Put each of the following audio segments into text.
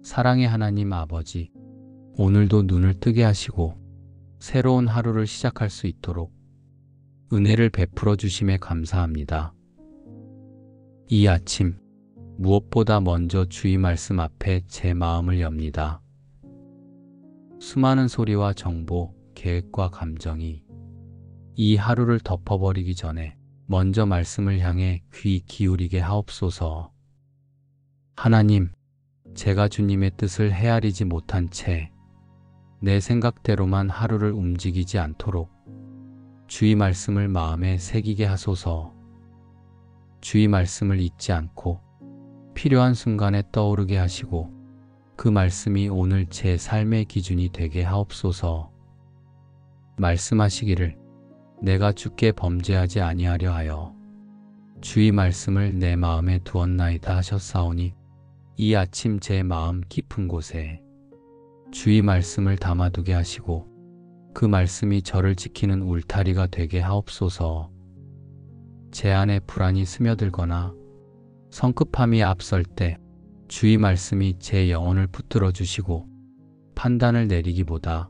사랑의 하나님 아버지, 오늘도 눈을 뜨게 하시고 새로운 하루를 시작할 수 있도록 은혜를 베풀어 주심에 감사합니다. 이 아침 무엇보다 먼저 주의 말씀 앞에 제 마음을 엽니다. 수많은 소리와 정보, 계획과 감정이 이 하루를 덮어버리기 전에 먼저 말씀을 향해 귀 기울이게 하옵소서. 하나님, 제가 주님의 뜻을 헤아리지 못한 채 내 생각대로만 하루를 움직이지 않도록 주의 말씀을 마음에 새기게 하소서. 주의 말씀을 잊지 않고 필요한 순간에 떠오르게 하시고 그 말씀이 오늘 제 삶의 기준이 되게 하옵소서. 말씀하시기를 내가 주께 범죄하지 아니하려 하여 주의 말씀을 내 마음에 두었나이다 하셨사오니 이 아침 제 마음 깊은 곳에 주의 말씀을 담아두게 하시고 그 말씀이 저를 지키는 울타리가 되게 하옵소서. 제 안에 불안이 스며들거나 성급함이 앞설 때 주의 말씀이 제 영혼을 붙들어 주시고 판단을 내리기보다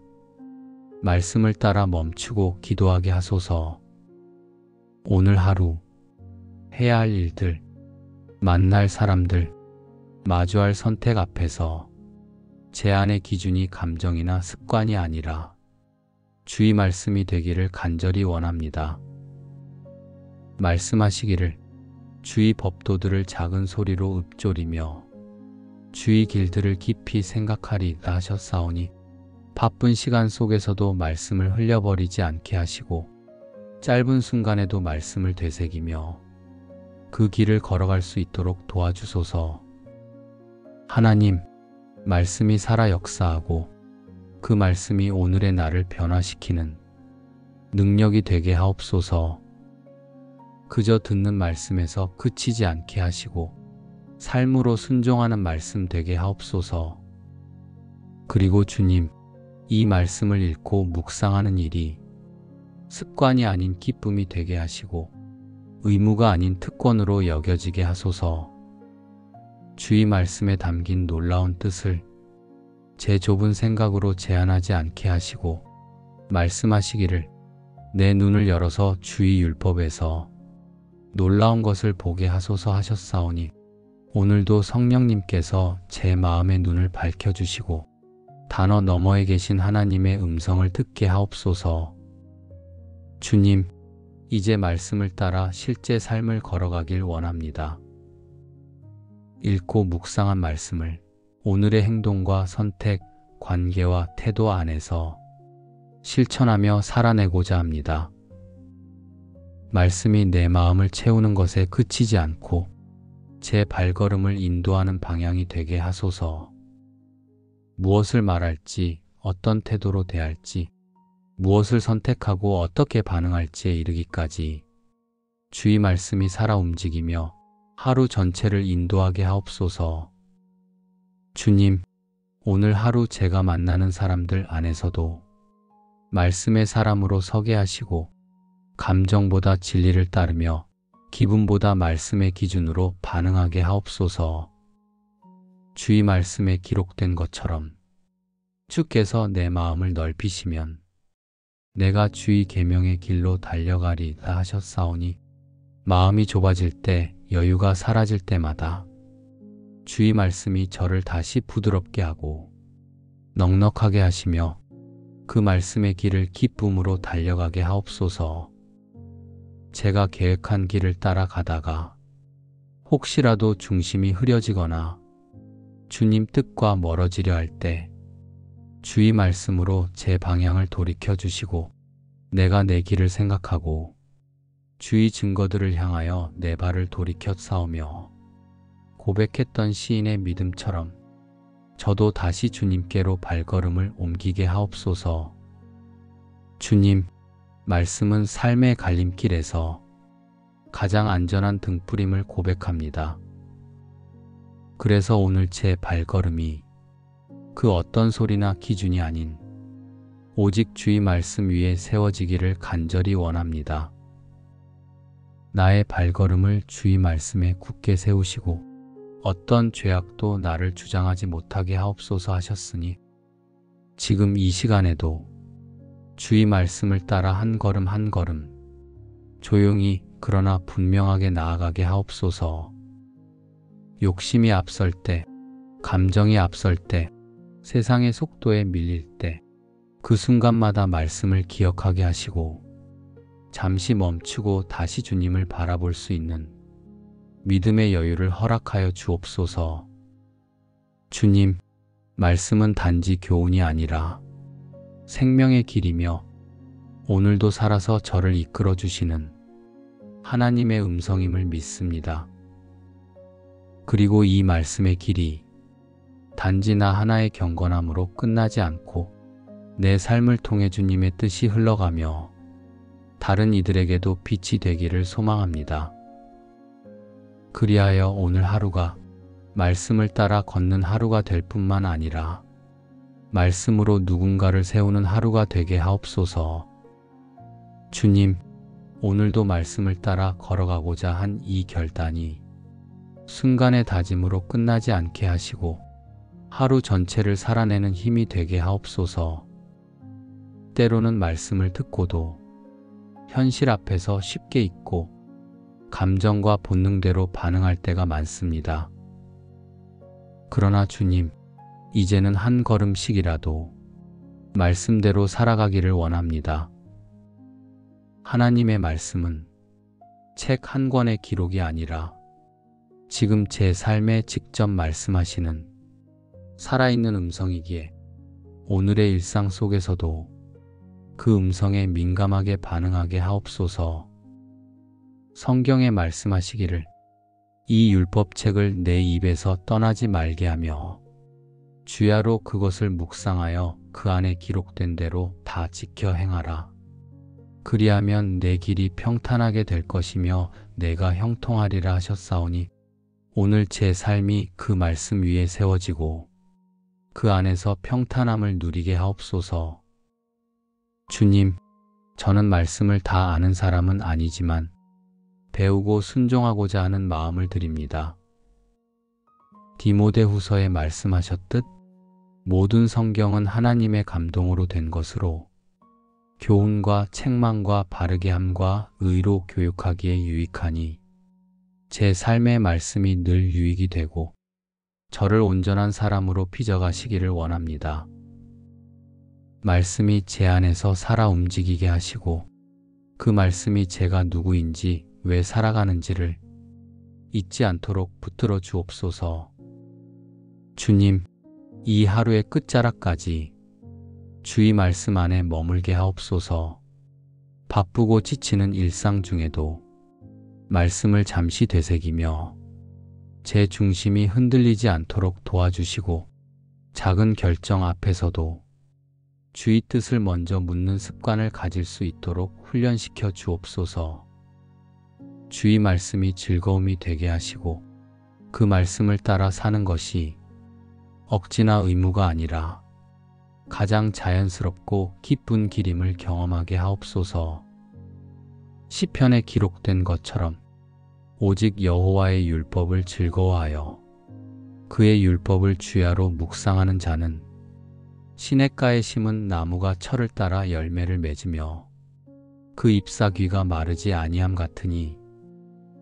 말씀을 따라 멈추고 기도하게 하소서. 오늘 하루 해야 할 일들, 만날 사람들, 마주할 선택 앞에서 제 안의 기준이 감정이나 습관이 아니라 주의 말씀이 되기를 간절히 원합니다. 말씀하시기를 주의 법도들을 작은 소리로 읊조리며 주의 길들을 깊이 생각하리다 하셨사오니 바쁜 시간 속에서도 말씀을 흘려버리지 않게 하시고 짧은 순간에도 말씀을 되새기며 그 길을 걸어갈 수 있도록 도와주소서. 하나님, 말씀이 살아 역사하고 그 말씀이 오늘의 나를 변화시키는 능력이 되게 하옵소서. 그저 듣는 말씀에서 그치지 않게 하시고 삶으로 순종하는 말씀 되게 하옵소서. 그리고 주님, 이 말씀을 읽고 묵상하는 일이 습관이 아닌 기쁨이 되게 하시고 의무가 아닌 특권으로 여겨지게 하소서. 주의 말씀에 담긴 놀라운 뜻을 제 좁은 생각으로 제한하지 않게 하시고 말씀하시기를 내 눈을 열어서 주의 율법에서 놀라운 것을 보게 하소서 하셨사오니 오늘도 성령님께서 제 마음의 눈을 밝혀주시고 단어 너머에 계신 하나님의 음성을 듣게 하옵소서. 주님, 이제 말씀을 따라 실제 삶을 걸어가길 원합니다. 읽고 묵상한 말씀을 오늘의 행동과 선택, 관계와 태도 안에서 실천하며 살아내고자 합니다. 말씀이 내 마음을 채우는 것에 그치지 않고 제 발걸음을 인도하는 방향이 되게 하소서. 무엇을 말할지, 어떤 태도로 대할지, 무엇을 선택하고 어떻게 반응할지에 이르기까지 주의 말씀이 살아 움직이며 하루 전체를 인도하게 하옵소서. 주님, 오늘 하루 제가 만나는 사람들 안에서도 말씀의 사람으로 서게 하시고 감정보다 진리를 따르며 기분보다 말씀의 기준으로 반응하게 하옵소서. 주의 말씀에 기록된 것처럼 주께서 내 마음을 넓히시면 내가 주의 계명의 길로 달려가리다 하셨사오니 마음이 좁아질 때, 여유가 사라질 때마다 주의 말씀이 저를 다시 부드럽게 하고 넉넉하게 하시며 그 말씀의 길을 기쁨으로 달려가게 하옵소서. 제가 계획한 길을 따라가다가 혹시라도 중심이 흐려지거나 주님 뜻과 멀어지려 할 때 주의 말씀으로 제 방향을 돌이켜 주시고 내가 내 길을 생각하고 주의 증거들을 향하여 내 발을 돌이켜 싸우며 고백했던 시인의 믿음처럼 저도 다시 주님께로 발걸음을 옮기게 하옵소서. 주님, 말씀은 삶의 갈림길에서 가장 안전한 등불임을 고백합니다. 그래서 오늘 제 발걸음이 그 어떤 소리나 기준이 아닌 오직 주의 말씀 위에 세워지기를 간절히 원합니다. 나의 발걸음을 주의 말씀에 굳게 세우시고 어떤 죄악도 나를 주장하지 못하게 하옵소서 하셨으니 지금 이 시간에도 주의 말씀을 따라 한 걸음 한 걸음 조용히 그러나 분명하게 나아가게 하옵소서. 욕심이 앞설 때, 감정이 앞설 때, 세상의 속도에 밀릴 때, 그 순간마다 말씀을 기억하게 하시고 잠시 멈추고 다시 주님을 바라볼 수 있는 믿음의 여유를 허락하여 주옵소서. 주님, 말씀은 단지 교훈이 아니라 생명의 길이며 오늘도 살아서 저를 이끌어 주시는 하나님의 음성임을 믿습니다. 그리고 이 말씀의 길이 단지 나 하나의 경건함으로 끝나지 않고 내 삶을 통해 주님의 뜻이 흘러가며 다른 이들에게도 빛이 되기를 소망합니다. 그리하여 오늘 하루가 말씀을 따라 걷는 하루가 될 뿐만 아니라 말씀으로 누군가를 세우는 하루가 되게 하옵소서. 주님, 오늘도 말씀을 따라 걸어가고자 한 이 결단이 순간의 다짐으로 끝나지 않게 하시고 하루 전체를 살아내는 힘이 되게 하옵소서. 때로는 말씀을 듣고도 현실 앞에서 쉽게 잊고 감정과 본능대로 반응할 때가 많습니다. 그러나 주님, 이제는 한 걸음씩이라도 말씀대로 살아가기를 원합니다. 하나님의 말씀은 책 한 권의 기록이 아니라 지금 제 삶에 직접 말씀하시는 살아있는 음성이기에 오늘의 일상 속에서도 그 음성에 민감하게 반응하게 하옵소서. 성경에 말씀하시기를 이 율법책을 내 입에서 떠나지 말게 하며 주야로 그것을 묵상하여 그 안에 기록된 대로 다 지켜 행하라. 그리하면 내 길이 평탄하게 될 것이며 내가 형통하리라 하셨사오니 오늘 제 삶이 그 말씀 위에 세워지고 그 안에서 평탄함을 누리게 하옵소서. 주님, 저는 말씀을 다 아는 사람은 아니지만 배우고 순종하고자 하는 마음을 드립니다. 디모데후서에 말씀하셨듯 모든 성경은 하나님의 감동으로 된 것으로 교훈과 책망과 바르게 함과 의로 교육하기에 유익하니 제 삶의 말씀이 늘 유익이 되고 저를 온전한 사람으로 빚어가시기를 원합니다. 말씀이 제 안에서 살아 움직이게 하시고 그 말씀이 제가 누구인지 왜 살아가는지를 잊지 않도록 붙들어 주옵소서. 주님, 이 하루의 끝자락까지 주의 말씀 안에 머물게 하옵소서. 바쁘고 지치는 일상 중에도 말씀을 잠시 되새기며 제 중심이 흔들리지 않도록 도와주시고 작은 결정 앞에서도 주의 뜻을 먼저 묻는 습관을 가질 수 있도록 훈련시켜 주옵소서. 주의 말씀이 즐거움이 되게 하시고 그 말씀을 따라 사는 것이 억지나 의무가 아니라 가장 자연스럽고 기쁜 길임을 경험하게 하옵소서. 시편에 기록된 것처럼 오직 여호와의 율법을 즐거워하여 그의 율법을 주야로 묵상하는 자는 시냇가에 심은 나무가 철을 따라 열매를 맺으며 그 잎사귀가 마르지 아니함 같으니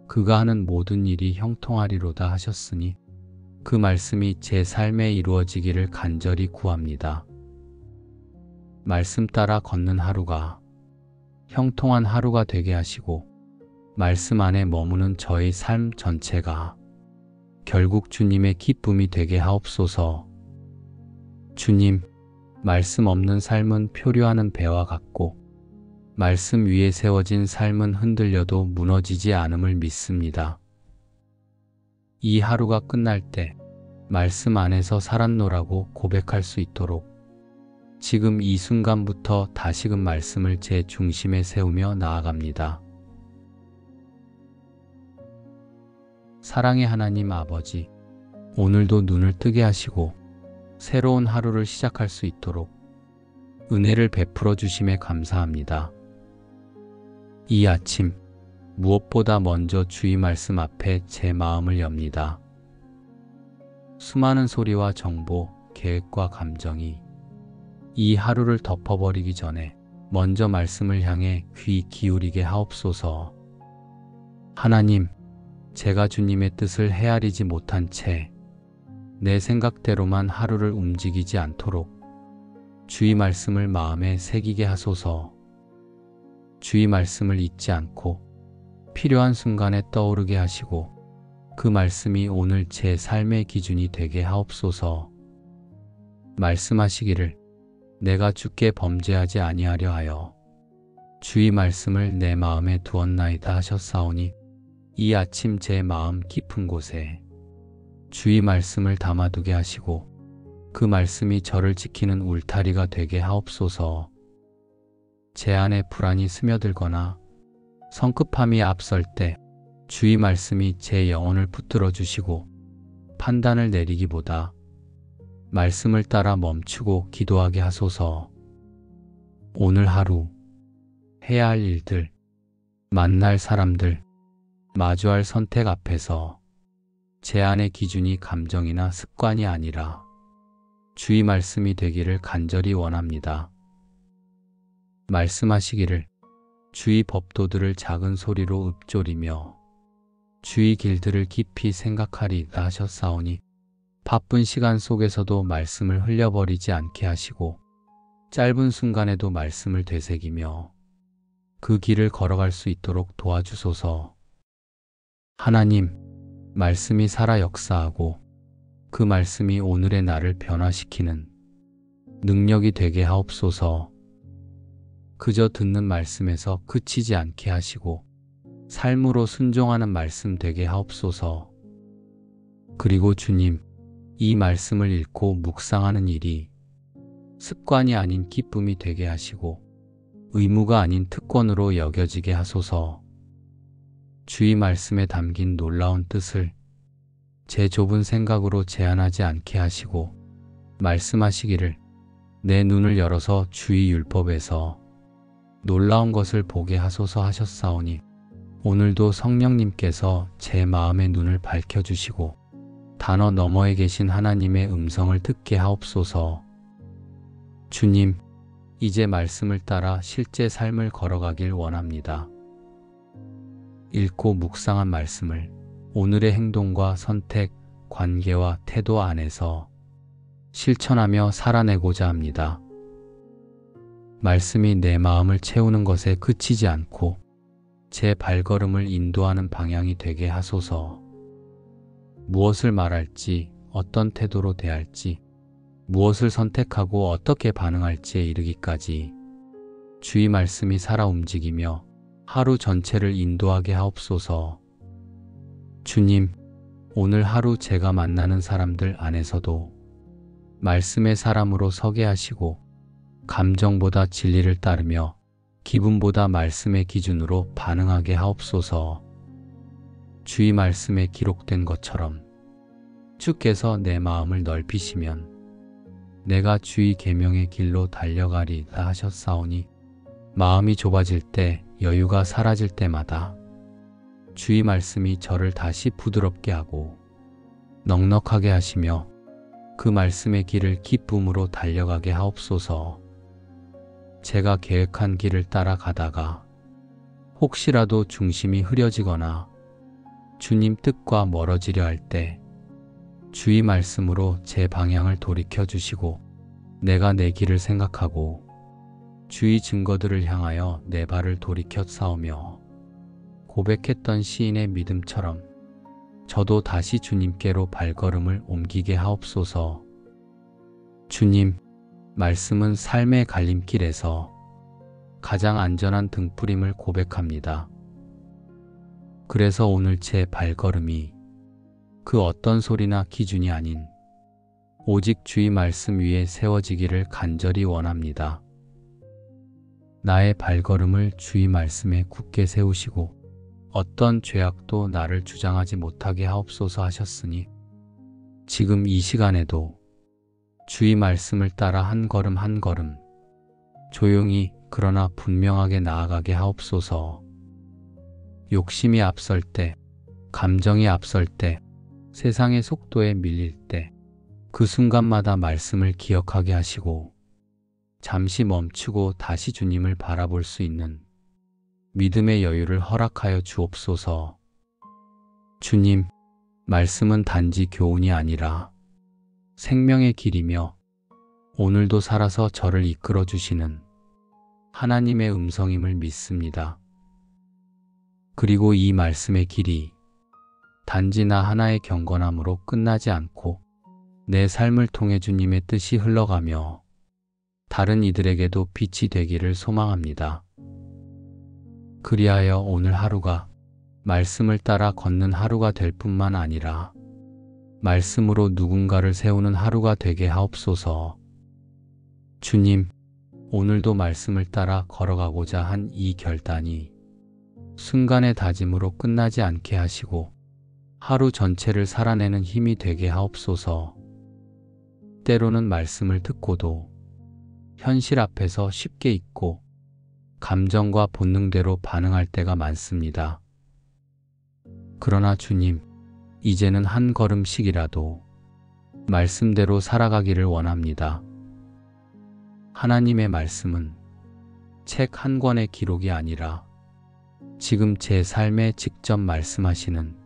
그가 하는 모든 일이 형통하리로다 하셨으니 그 말씀이 제 삶에 이루어지기를 간절히 구합니다. 말씀 따라 걷는 하루가 형통한 하루가 되게 하시고 말씀 안에 머무는 저의 삶 전체가 결국 주님의 기쁨이 되게 하옵소서. 주님, 말씀 없는 삶은 표류하는 배와 같고 말씀 위에 세워진 삶은 흔들려도 무너지지 않음을 믿습니다. 이 하루가 끝날 때 말씀 안에서 살았노라고 고백할 수 있도록 지금 이 순간부터 다시금 말씀을 제 중심에 세우며 나아갑니다. 사랑의 하나님 아버지, 오늘도 눈을 뜨게 하시고 새로운 하루를 시작할 수 있도록 은혜를 베풀어 주심에 감사합니다. 이 아침 무엇보다 먼저 주의 말씀 앞에 제 마음을 엽니다. 수많은 소리와 정보, 계획과 감정이 이 하루를 덮어버리기 전에 먼저 말씀을 향해 귀 기울이게 하옵소서. 하나님, 제가 주님의 뜻을 헤아리지 못한 채 내 생각대로만 하루를 움직이지 않도록 주의 말씀을 마음에 새기게 하소서. 주의 말씀을 잊지 않고 필요한 순간에 떠오르게 하시고 그 말씀이 오늘 제 삶의 기준이 되게 하옵소서. 말씀하시기를 내가 주께 범죄하지 아니하려 하여 주의 말씀을 내 마음에 두었나이다 하셨사오니 이 아침 제 마음 깊은 곳에 주의 말씀을 담아두게 하시고 그 말씀이 저를 지키는 울타리가 되게 하옵소서. 제 안에 불안이 스며들거나 성급함이 앞설 때 주의 말씀이 제 영혼을 붙들어 주시고 판단을 내리기보다 말씀을 따라 멈추고 기도하게 하소서. 오늘 하루 해야 할 일들, 만날 사람들, 마주할 선택 앞에서 제 안의 기준이 감정이나 습관이 아니라 주의 말씀이 되기를 간절히 원합니다. 말씀하시기를 주의 법도들을 작은 소리로 읊조리며 주의 길들을 깊이 생각하리이다 하셨사오니 바쁜 시간 속에서도 말씀을 흘려버리지 않게 하시고 짧은 순간에도 말씀을 되새기며 그 길을 걸어갈 수 있도록 도와주소서. 하나님, 말씀이 살아 역사하고 그 말씀이 오늘의 나를 변화시키는 능력이 되게 하옵소서. 그저 듣는 말씀에서 그치지 않게 하시고 삶으로 순종하는 말씀 되게 하옵소서. 그리고 주님, 이 말씀을 읽고 묵상하는 일이 습관이 아닌 기쁨이 되게 하시고 의무가 아닌 특권으로 여겨지게 하소서. 주의 말씀에 담긴 놀라운 뜻을 제 좁은 생각으로 제한하지 않게 하시고 말씀하시기를 내 눈을 열어서 주의 율법에서 놀라운 것을 보게 하소서 하셨사오니 오늘도 성령님께서 제 마음의 눈을 밝혀주시고 단어 너머에 계신 하나님의 음성을 듣게 하옵소서. 주님, 이제 말씀을 따라 실제 삶을 걸어가길 원합니다. 읽고 묵상한 말씀을 오늘의 행동과 선택, 관계와 태도 안에서 실천하며 살아내고자 합니다. 말씀이 내 마음을 채우는 것에 그치지 않고 제 발걸음을 인도하는 방향이 되게 하소서. 무엇을 말할지, 어떤 태도로 대할지, 무엇을 선택하고 어떻게 반응할지에 이르기까지 주의 말씀이 살아 움직이며 하루 전체를 인도하게 하옵소서. 주님, 오늘 하루 제가 만나는 사람들 안에서도 말씀의 사람으로 서게 하시고 감정보다 진리를 따르며 기분보다 말씀의 기준으로 반응하게 하옵소서. 주의 말씀에 기록된 것처럼 주께서 내 마음을 넓히시면 내가 주의 계명의 길로 달려가리이다 하셨사오니 마음이 좁아질 때, 여유가 사라질 때마다 주의 말씀이 저를 다시 부드럽게 하고 넉넉하게 하시며 그 말씀의 길을 기쁨으로 달려가게 하옵소서. 제가 계획한 길을 따라가다가 혹시라도 중심이 흐려지거나 주님 뜻과 멀어지려 할 때 주의 말씀으로 제 방향을 돌이켜 주시고 내가 내 길을 생각하고 주의 증거들을 향하여 내 발을 돌이켜 싸우며 고백했던 시인의 믿음처럼 저도 다시 주님께로 발걸음을 옮기게 하옵소서. 주님, 말씀은 삶의 갈림길에서 가장 안전한 등불임을 고백합니다. 그래서 오늘 제 발걸음이 그 어떤 소리나 기준이 아닌 오직 주의 말씀 위에 세워지기를 간절히 원합니다. 나의 발걸음을 주의 말씀에 굳게 세우시고 어떤 죄악도 나를 주장하지 못하게 하옵소서 하셨으니 지금 이 시간에도 주의 말씀을 따라 한 걸음 한 걸음 조용히 그러나 분명하게 나아가게 하옵소서. 욕심이 앞설 때, 감정이 앞설 때, 세상의 속도에 밀릴 때 그 순간마다 말씀을 기억하게 하시고 잠시 멈추고 다시 주님을 바라볼 수 있는 믿음의 여유를 허락하여 주옵소서. 주님, 말씀은 단지 교훈이 아니라 생명의 길이며 오늘도 살아서 저를 이끌어 주시는 하나님의 음성임을 믿습니다. 그리고 이 말씀의 길이 단지 나 하나의 경건함으로 끝나지 않고 내 삶을 통해 주님의 뜻이 흘러가며 다른 이들에게도 빛이 되기를 소망합니다. 그리하여 오늘 하루가 말씀을 따라 걷는 하루가 될 뿐만 아니라 말씀으로 누군가를 세우는 하루가 되게 하옵소서. 주님, 오늘도 말씀을 따라 걸어가고자 한 이 결단이 순간의 다짐으로 끝나지 않게 하시고 하루 전체를 살아내는 힘이 되게 하옵소서. 때로는 말씀을 듣고도 현실 앞에서 쉽게 잊고 감정과 본능대로 반응할 때가 많습니다. 그러나 주님, 이제는 한 걸음씩이라도 말씀대로 살아가기를 원합니다. 하나님의 말씀은 책 한 권의 기록이 아니라 지금 제 삶에 직접 말씀하시는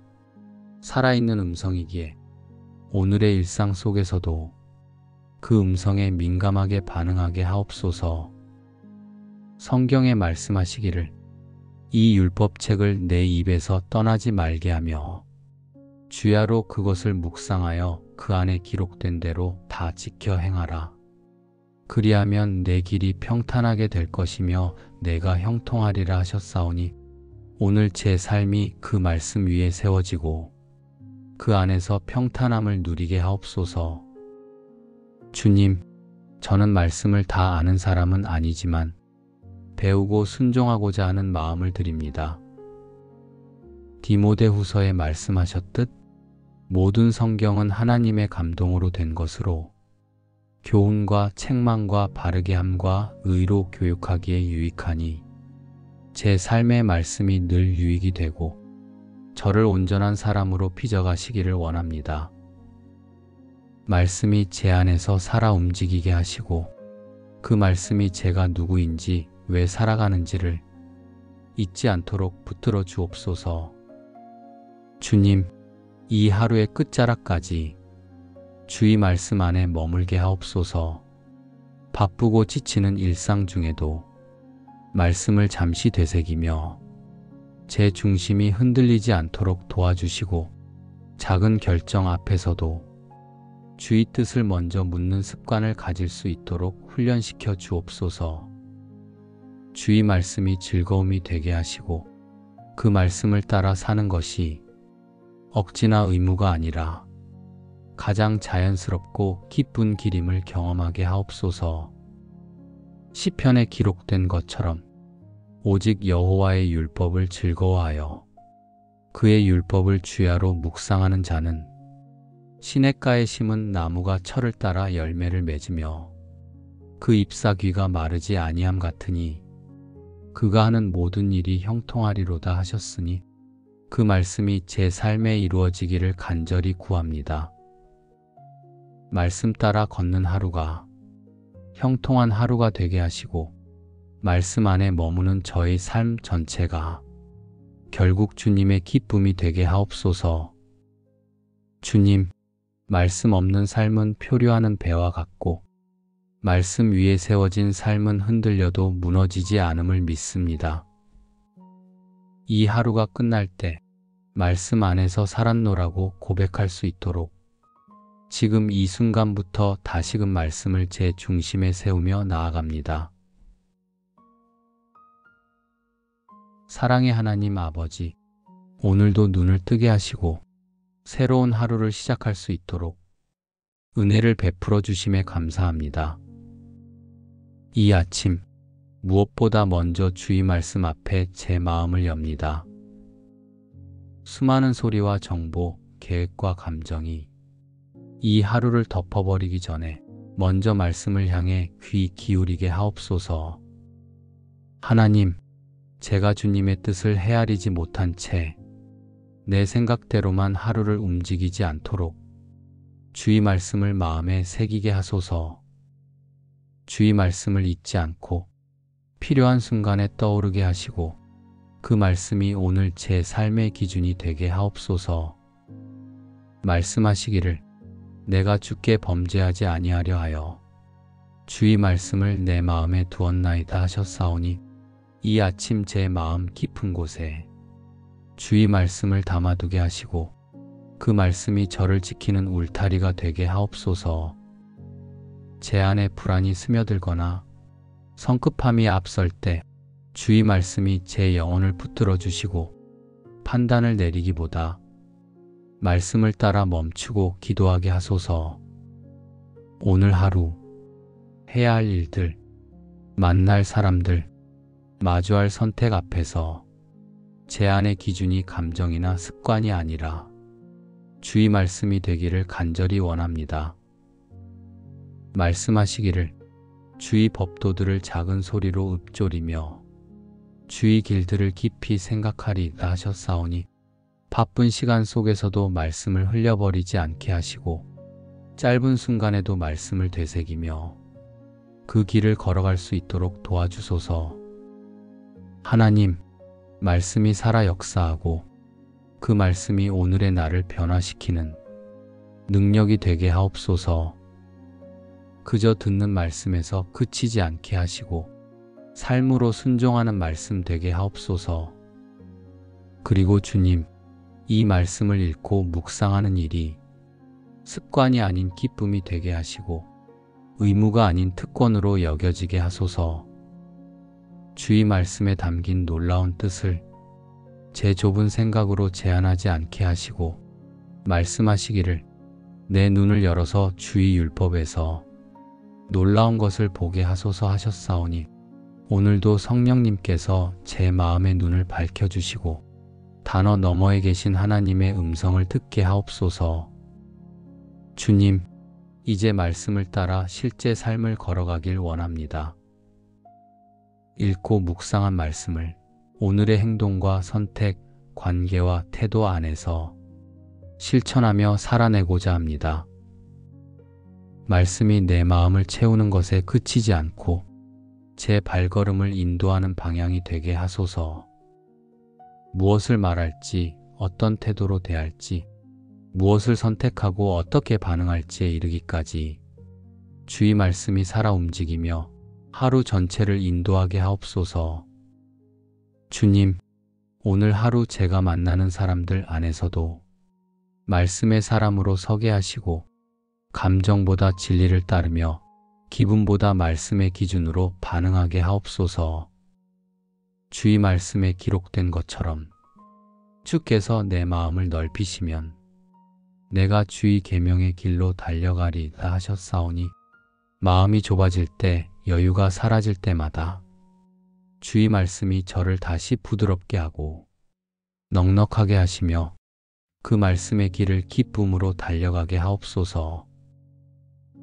살아있는 음성이기에 오늘의 일상 속에서도 그 음성에 민감하게 반응하게 하옵소서. 성경에 말씀하시기를 이 율법책을 내 입에서 떠나지 말게 하며 주야로 그것을 묵상하여 그 안에 기록된 대로 다 지켜 행하라. 그리하면 내 길이 평탄하게 될 것이며 내가 형통하리라 하셨사오니 오늘 제 삶이 그 말씀 위에 세워지고 그 안에서 평탄함을 누리게 하옵소서. 주님, 저는 말씀을 다 아는 사람은 아니지만 배우고 순종하고자 하는 마음을 드립니다. 디모데후서에 말씀하셨듯 모든 성경은 하나님의 감동으로 된 것으로 교훈과 책망과 바르게 함과 의로 교육하기에 유익하니 제 삶의 말씀이 늘 유익이 되고 저를 온전한 사람으로 빚어가시기를 원합니다. 말씀이 제 안에서 살아 움직이게 하시고 그 말씀이 제가 누구인지 왜 살아가는지를 잊지 않도록 붙들어 주옵소서. 주님, 이 하루의 끝자락까지 주의 말씀 안에 머물게 하옵소서. 바쁘고 지치는 일상 중에도 말씀을 잠시 되새기며 제 중심이 흔들리지 않도록 도와주시고 작은 결정 앞에서도 주의 뜻을 먼저 묻는 습관을 가질 수 있도록 훈련시켜 주옵소서. 주의 말씀이 즐거움이 되게 하시고 그 말씀을 따라 사는 것이 억지나 의무가 아니라 가장 자연스럽고 기쁜 길임을 경험하게 하옵소서. 시편에 기록된 것처럼 오직 여호와의 율법을 즐거워하여 그의 율법을 주야로 묵상하는 자는 시냇가에 심은 나무가 철을 따라 열매를 맺으며 그 잎사귀가 마르지 아니함 같으니 그가 하는 모든 일이 형통하리로다 하셨으니 그 말씀이 제 삶에 이루어지기를 간절히 구합니다. 말씀 따라 걷는 하루가 형통한 하루가 되게 하시고 말씀 안에 머무는 저의 삶 전체가 결국 주님의 기쁨이 되게 하옵소서. 주님, 말씀 없는 삶은 표류하는 배와 같고 말씀 위에 세워진 삶은 흔들려도 무너지지 않음을 믿습니다. 이 하루가 끝날 때 말씀 안에서 살았노라고 고백할 수 있도록 지금 이 순간부터 다시금 말씀을 제 중심에 세우며 나아갑니다. 사랑의 하나님 아버지, 오늘도 눈을 뜨게 하시고 새로운 하루를 시작할 수 있도록 은혜를 베풀어 주심에 감사합니다. 이 아침 무엇보다 먼저 주의 말씀 앞에 제 마음을 엽니다. 수많은 소리와 정보, 계획과 감정이 이 하루를 덮어버리기 전에 먼저 말씀을 향해 귀 기울이게 하옵소서. 하나님, 제가 주님의 뜻을 헤아리지 못한 채 내 생각대로만 하루를 움직이지 않도록 주의 말씀을 마음에 새기게 하소서. 주의 말씀을 잊지 않고 필요한 순간에 떠오르게 하시고 그 말씀이 오늘 제 삶의 기준이 되게 하옵소서. 말씀하시기를 내가 주께 범죄하지 아니하려 하여 주의 말씀을 내 마음에 두었나이다 하셨사오니 이 아침 제 마음 깊은 곳에 주의 말씀을 담아두게 하시고 그 말씀이 저를 지키는 울타리가 되게 하옵소서. 제 안에 불안이 스며들거나 성급함이 앞설 때 주의 말씀이 제 영혼을 붙들어 주시고 판단을 내리기보다 말씀을 따라 멈추고 기도하게 하소서. 오늘 하루 해야 할 일들, 만날 사람들, 마주할 선택 앞에서 제 안의 기준이 감정이나 습관이 아니라 주의 말씀이 되기를 간절히 원합니다. 말씀하시기를 주의 법도들을 작은 소리로 읊조리며 주의 길들을 깊이 생각하리다 하셨사오니 바쁜 시간 속에서도 말씀을 흘려버리지 않게 하시고 짧은 순간에도 말씀을 되새기며 그 길을 걸어갈 수 있도록 도와주소서. 하나님, 말씀이 살아 역사하고 그 말씀이 오늘의 나를 변화시키는 능력이 되게 하옵소서. 그저 듣는 말씀에서 그치지 않게 하시고 삶으로 순종하는 말씀 되게 하옵소서. 그리고 주님, 이 말씀을 읽고 묵상하는 일이 습관이 아닌 기쁨이 되게 하시고 의무가 아닌 특권으로 여겨지게 하소서. 주의 말씀에 담긴 놀라운 뜻을 제 좁은 생각으로 제한하지 않게 하시고 말씀하시기를 내 눈을 열어서 주의 율법에서 놀라운 것을 보게 하소서 하셨사오니 오늘도 성령님께서 제 마음의 눈을 밝혀주시고 단어 너머에 계신 하나님의 음성을 듣게 하옵소서. 주님, 이제 말씀을 따라 실제 삶을 걸어가길 원합니다. 읽고 묵상한 말씀을 오늘의 행동과 선택, 관계와 태도 안에서 실천하며 살아내고자 합니다. 말씀이 내 마음을 채우는 것에 그치지 않고 제 발걸음을 인도하는 방향이 되게 하소서. 무엇을 말할지, 어떤 태도로 대할지, 무엇을 선택하고 어떻게 반응할지에 이르기까지 주의 말씀이 살아 움직이며 하루 전체를 인도하게 하옵소서. 주님, 오늘 하루 제가 만나는 사람들 안에서도 말씀의 사람으로 서게 하시고 감정보다 진리를 따르며 기분보다 말씀의 기준으로 반응하게 하옵소서. 주의 말씀에 기록된 것처럼 주께서 내 마음을 넓히시면 내가 주의 계명의 길로 달려가리다 하셨사오니 마음이 좁아질 때, 여유가 사라질 때마다 주의 말씀이 저를 다시 부드럽게 하고 넉넉하게 하시며 그 말씀의 길을 기쁨으로 달려가게 하옵소서.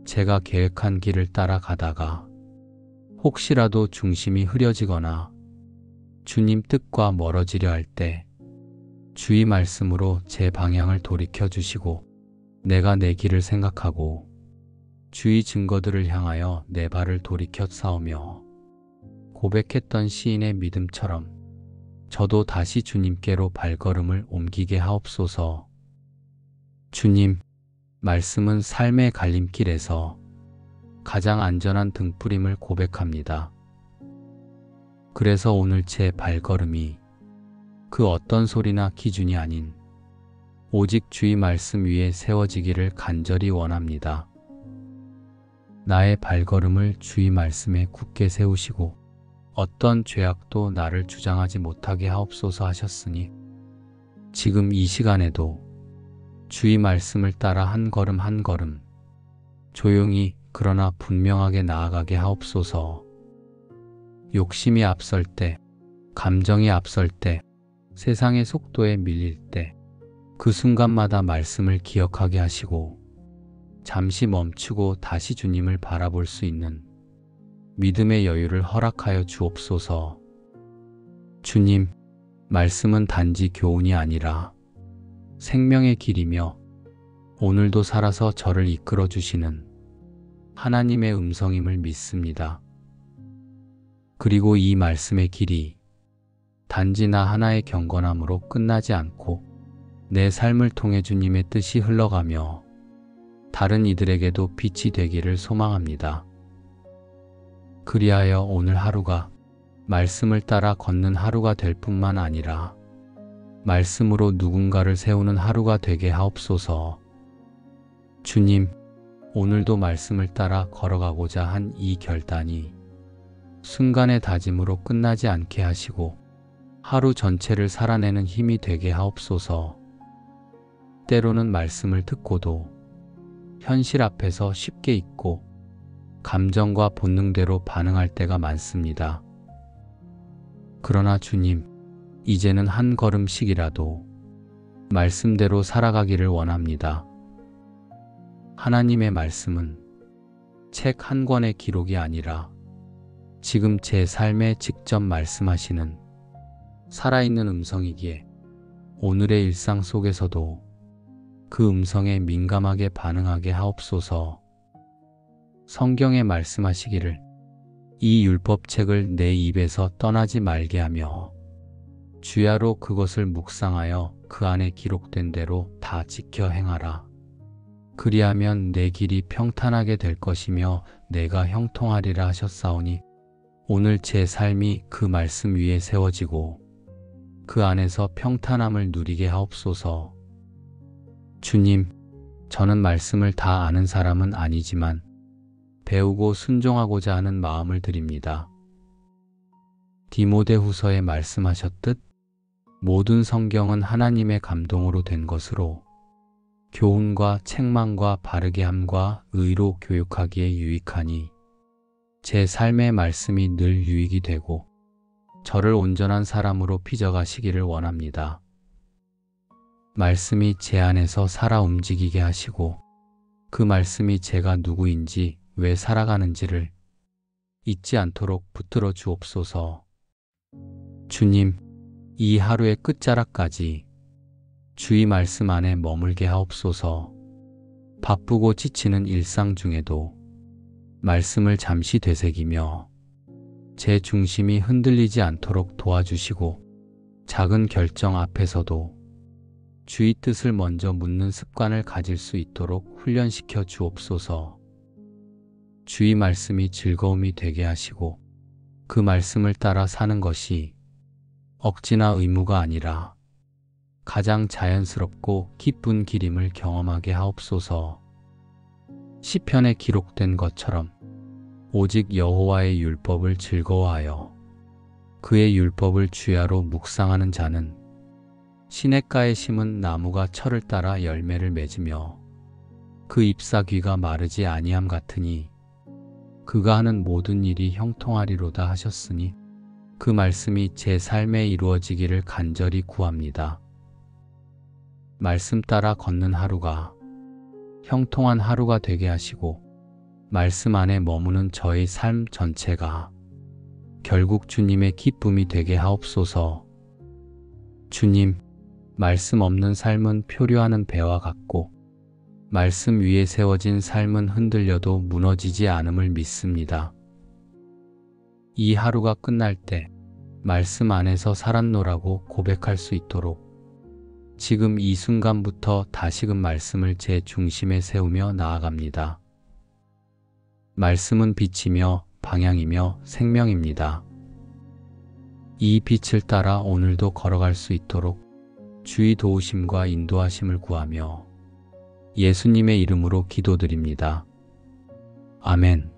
제가 계획한 길을 따라가다가 혹시라도 중심이 흐려지거나 주님 뜻과 멀어지려 할 때 주의 말씀으로 제 방향을 돌이켜 주시고 내가 내 길을 생각하고 주의 증거들을 향하여 내 발을 돌이켜 싸우며 고백했던 시인의 믿음처럼 저도 다시 주님께로 발걸음을 옮기게 하옵소서. 주님, 말씀은 삶의 갈림길에서 가장 안전한 등불임을 고백합니다. 그래서 오늘 제 발걸음이 그 어떤 소리나 기준이 아닌 오직 주의 말씀 위에 세워지기를 간절히 원합니다. 나의 발걸음을 주의 말씀에 굳게 세우시고 어떤 죄악도 나를 주장하지 못하게 하옵소서 하셨으니 지금 이 시간에도 주의 말씀을 따라 한 걸음 한 걸음 조용히 그러나 분명하게 나아가게 하옵소서. 욕심이 앞설 때, 감정이 앞설 때, 세상의 속도에 밀릴 때 그 순간마다 말씀을 기억하게 하시고 잠시 멈추고 다시 주님을 바라볼 수 있는 믿음의 여유를 허락하여 주옵소서. 주님, 말씀은 단지 교훈이 아니라 생명의 길이며 오늘도 살아서 저를 이끌어 주시는 하나님의 음성임을 믿습니다. 그리고 이 말씀의 길이 단지 나 하나의 경건함으로 끝나지 않고 내 삶을 통해 주님의 뜻이 흘러가며 다른 이들에게도 빛이 되기를 소망합니다. 그리하여 오늘 하루가 말씀을 따라 걷는 하루가 될 뿐만 아니라 말씀으로 누군가를 세우는 하루가 되게 하옵소서. 주님, 오늘도 말씀을 따라 걸어가고자 한 이 결단이 순간의 다짐으로 끝나지 않게 하시고 하루 전체를 살아내는 힘이 되게 하옵소서. 때로는 말씀을 듣고도 현실 앞에서 쉽게 잊고 감정과 본능대로 반응할 때가 많습니다. 그러나 주님, 이제는 한 걸음씩이라도 말씀대로 살아가기를 원합니다. 하나님의 말씀은 책 한 권의 기록이 아니라 지금 제 삶에 직접 말씀하시는 살아있는 음성이기에 오늘의 일상 속에서도 그 음성에 민감하게 반응하게 하옵소서. 성경에 말씀하시기를 이 율법책을 내 입에서 떠나지 말게 하며 주야로 그것을 묵상하여 그 안에 기록된 대로 다 지켜 행하라. 그리하면 내 길이 평탄하게 될 것이며 내가 형통하리라 하셨사오니 오늘 제 삶이 그 말씀 위에 세워지고 그 안에서 평탄함을 누리게 하옵소서. 주님, 저는 말씀을 다 아는 사람은 아니지만 배우고 순종하고자 하는 마음을 드립니다. 디모데후서에 말씀하셨듯 모든 성경은 하나님의 감동으로 된 것으로 교훈과 책망과 바르게 함과 의로 교육하기에 유익하니 제 삶의 말씀이 늘 유익이 되고 저를 온전한 사람으로 빚어가시기를 원합니다. 말씀이 제 안에서 살아 움직이게 하시고 그 말씀이 제가 누구인지 왜 살아가는지를 잊지 않도록 붙들어 주옵소서. 주님, 이 하루의 끝자락까지 주의 말씀 안에 머물게 하옵소서. 바쁘고 지치는 일상 중에도 말씀을 잠시 되새기며 제 중심이 흔들리지 않도록 도와주시고 작은 결정 앞에서도 주의 뜻을 먼저 묻는 습관을 가질 수 있도록 훈련시켜 주옵소서. 주의 말씀이 즐거움이 되게 하시고 그 말씀을 따라 사는 것이 억지나 의무가 아니라 가장 자연스럽고 기쁜 길임을 경험하게 하옵소서. 시편에 기록된 것처럼 오직 여호와의 율법을 즐거워하여 그의 율법을 주야로 묵상하는 자는 시냇가에 심은 나무가 철을 따라 열매를 맺으며 그 잎사귀가 마르지 아니함 같으니 그가 하는 모든 일이 형통하리로다 하셨으니 그 말씀이 제 삶에 이루어지기를 간절히 구합니다. 말씀 따라 걷는 하루가 형통한 하루가 되게 하시고 말씀 안에 머무는 저의 삶 전체가 결국 주님의 기쁨이 되게 하옵소서. 주님, 말씀 없는 삶은 표류하는 배와 같고 말씀 위에 세워진 삶은 흔들려도 무너지지 않음을 믿습니다. 이 하루가 끝날 때 말씀 안에서 살았노라고 고백할 수 있도록 지금 이 순간부터 다시금 말씀을 제 중심에 세우며 나아갑니다. 말씀은 빛이며 방향이며 생명입니다. 이 빛을 따라 오늘도 걸어갈 수 있도록 주의 도우심과 인도하심을 구하며 예수님의 이름으로 기도드립니다. 아멘.